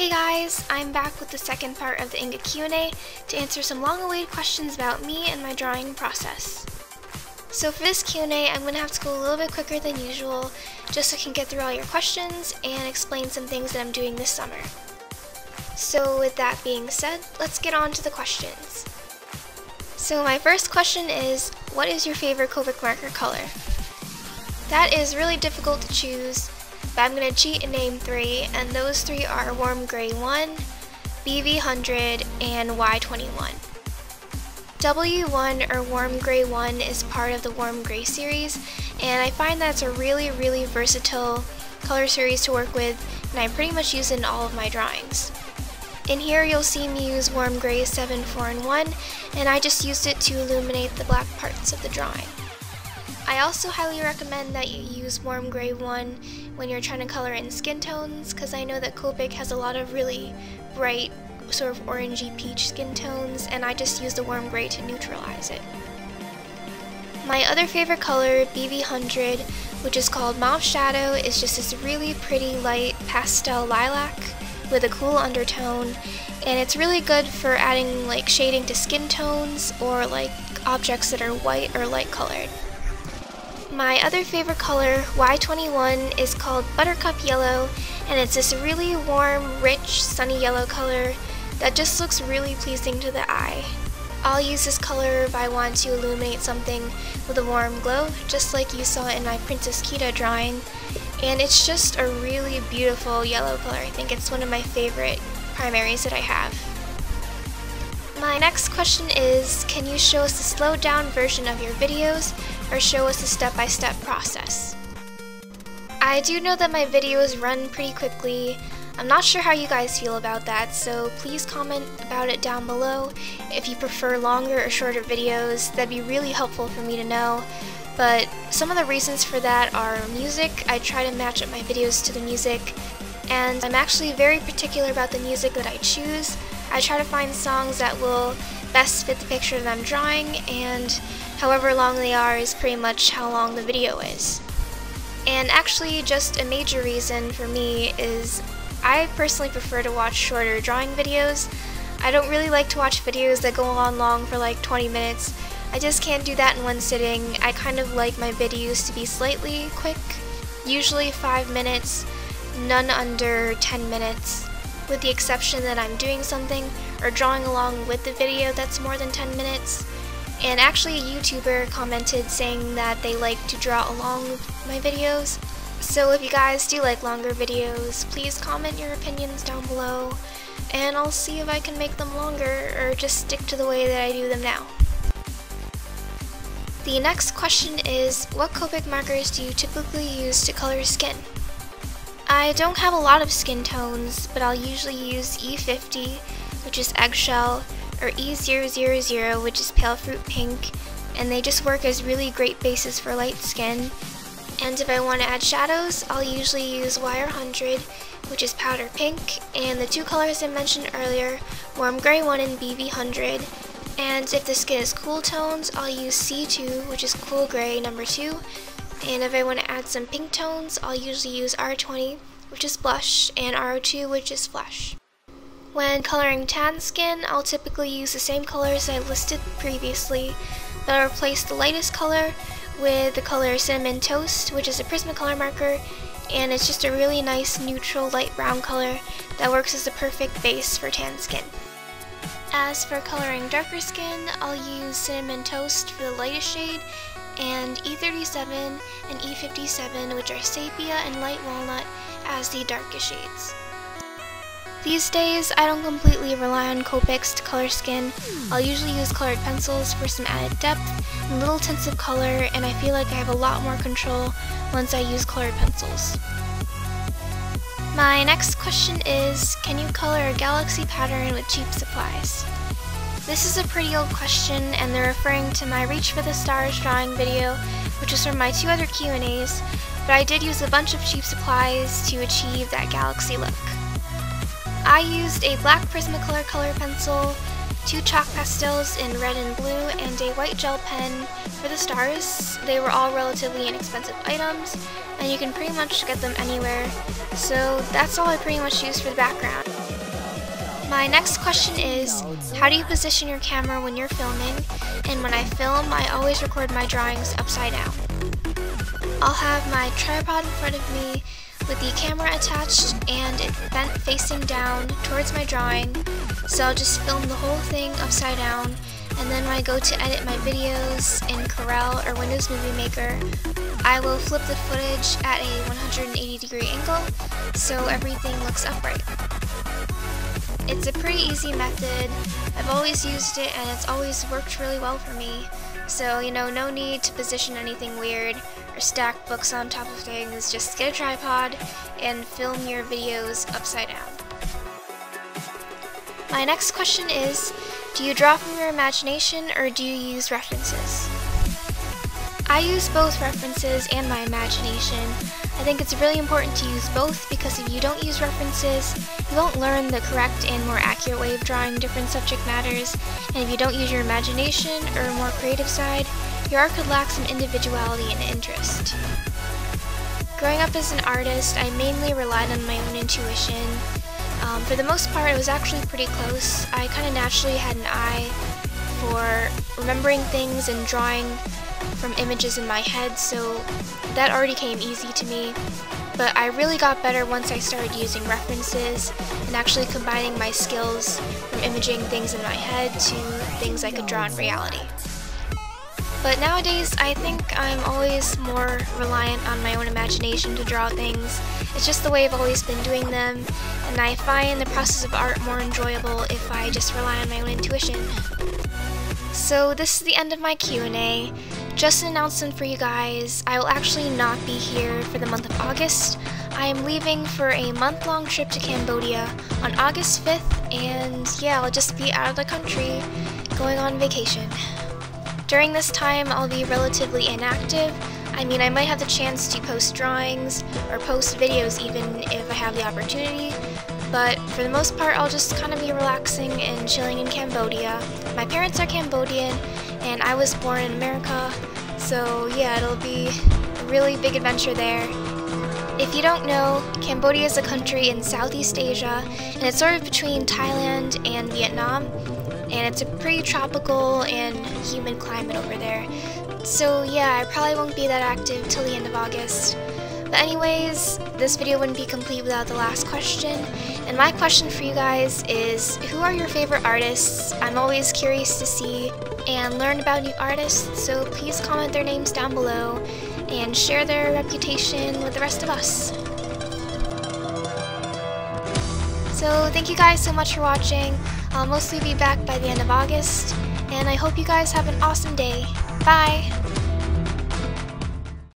Hey guys, I'm back with the second part of the Inga Q&A to answer some long-awaited questions about me and my drawing process. So for this Q&A, I'm going to have to go a little bit quicker than usual just so I can get through all your questions and explain some things that I'm doing this summer. So with that being said, let's get on to the questions. So my first question is, what is your favorite Copic marker color? That is really difficult to choose, but I'm going to cheat and name three, and those three are Warm Gray 1, BV100, and Y21. W1 or Warm Gray 1 is part of the Warm Gray series, and I find that it's a really versatile color series to work with, and I pretty much use it in all of my drawings. In here you'll see me use Warm Gray 7, 4, and 1, and I just used it to illuminate the black parts of the drawing. I also highly recommend that you use Warm Gray 1 when you're trying to color in skin tones, because I know that Copic has a lot of really bright, sort of orangey peach skin tones, and I just use the Warm Gray to neutralize it. My other favorite color, BV100, which is called Mauve Shadow, is just this really pretty light pastel lilac with a cool undertone, and it's really good for adding like shading to skin tones or like objects that are white or light colored. My other favorite color, Y21, is called Buttercup Yellow, and it's this really warm, rich, sunny yellow color that just looks really pleasing to the eye. I'll use this color if I want to illuminate something with a warm glow, just like you saw in my Princess Kita drawing, and it's just a really beautiful yellow color. I think it's one of my favorite primaries that I have. My next question is, can you show us the slowed down version of your videos, or show us the step-by-step process? I do know that my videos run pretty quickly. I'm not sure how you guys feel about that, so please comment about it down below. If you prefer longer or shorter videos, that'd be really helpful for me to know. But some of the reasons for that are music. I try to match up my videos to the music, and I'm actually very particular about the music that I choose. I try to find songs that will best fit the picture that I'm drawing, and however long they are is pretty much how long the video is. And actually, just a major reason for me is I personally prefer to watch shorter drawing videos. I don't really like to watch videos that go on long for like 20 minutes. I just can't do that in one sitting. I kind of like my videos to be slightly quick, usually 5 minutes, none under 10 minutes. With the exception that I'm doing something or drawing along with the video that's more than 10 minutes. And actually a YouTuber commented saying that they like to draw along with my videos. So if you guys do like longer videos, please comment your opinions down below, and I'll see if I can make them longer or just stick to the way that I do them now. The next question is, what Copic markers do you typically use to color skin? I don't have a lot of skin tones, but I'll usually use E50, which is eggshell, or E000, which is pale fruit pink, and they just work as really great bases for light skin. And if I want to add shadows, I'll usually use Y100, which is powder pink, and the two colors I mentioned earlier, Warm Gray 1 and BV100. And if the skin is cool tones, I'll use C2, which is Cool Gray number 2. And if I want to add some pink tones, I'll usually use R20, which is blush, and R02, which is flush. When coloring tan skin, I'll typically use the same colors I listed previously, but I'll replace the lightest color with the color Cinnamon Toast, which is a Prismacolor marker, and it's just a really nice neutral light brown color that works as the perfect base for tan skin. As for coloring darker skin, I'll use Cinnamon Toast for the lightest shade, and E37 and E57, which are Sepia and Light Walnut, as the darkest shades. These days, I don't completely rely on Copics to color skin. I'll usually use colored pencils for some added depth and little tints of color, and I feel like I have a lot more control once I use colored pencils. My next question is, can you color a galaxy pattern with cheap supplies? This is a pretty old question, and they're referring to my Reach for the Stars drawing video, which is from my two other Q&As, but I did use a bunch of cheap supplies to achieve that galaxy look. I used a black Prismacolor color pencil, 2 chalk pastels in red and blue, and a white gel pen for the stars. They were all relatively inexpensive items, and you can pretty much get them anywhere, so that's all I pretty much used for the background. My next question is, how do you position your camera when you're filming? And when I film, I always record my drawings upside down. I'll have my tripod in front of me with the camera attached and it bent facing down towards my drawing, so I'll just film the whole thing upside down, and then when I go to edit my videos in Corel or Windows Movie Maker, I will flip the footage at a 180-degree angle so everything looks upright. It's a pretty easy method. I've always used it and it's always worked really well for me. So, no need to position anything weird or stack books on top of things. Just get a tripod and film your videos upside down. My next question is, do you draw from your imagination or do you use references? I use both references and my imagination. I think it's really important to use both because if you don't use references, you won't learn the correct and more accurate way of drawing different subject matters, and if you don't use your imagination or a more creative side, your art could lack some individuality and interest. Growing up as an artist, I mainly relied on my own intuition. For the most part, it was actually pretty close. I kind of naturally had an eye for remembering things and drawing from images in my head, so that already came easy to me. But I really got better once I started using references and actually combining my skills from imaging things in my head to things I could draw in reality. But nowadays, I think I'm always more reliant on my own imagination to draw things. It's just the way I've always been doing them, and I find the process of art more enjoyable if I just rely on my own intuition. So this is the end of my Q&A. Just an announcement for you guys, I will actually not be here for the month of August. I am leaving for a month-long trip to Cambodia on August 5th, and yeah, I'll just be out of the country, going on vacation. During this time, I'll be relatively inactive. I mean, I might have the chance to post drawings, or post videos even if I have the opportunity, but for the most part, I'll just kind of be relaxing and chilling in Cambodia. My parents are Cambodian, and I was born in America, so yeah, it'll be a really big adventure there. If you don't know, Cambodia is a country in Southeast Asia, and it's sort of between Thailand and Vietnam, and it's a pretty tropical and humid climate over there. So yeah, I probably won't be that active till the end of August. But anyways, this video wouldn't be complete without the last question, and my question for you guys is, who are your favorite artists? I'm always curious to see and learn about new artists, so please comment their names down below and share their reputation with the rest of us. So thank you guys so much for watching. I'll mostly be back by the end of August, and I hope you guys have an awesome day. Bye!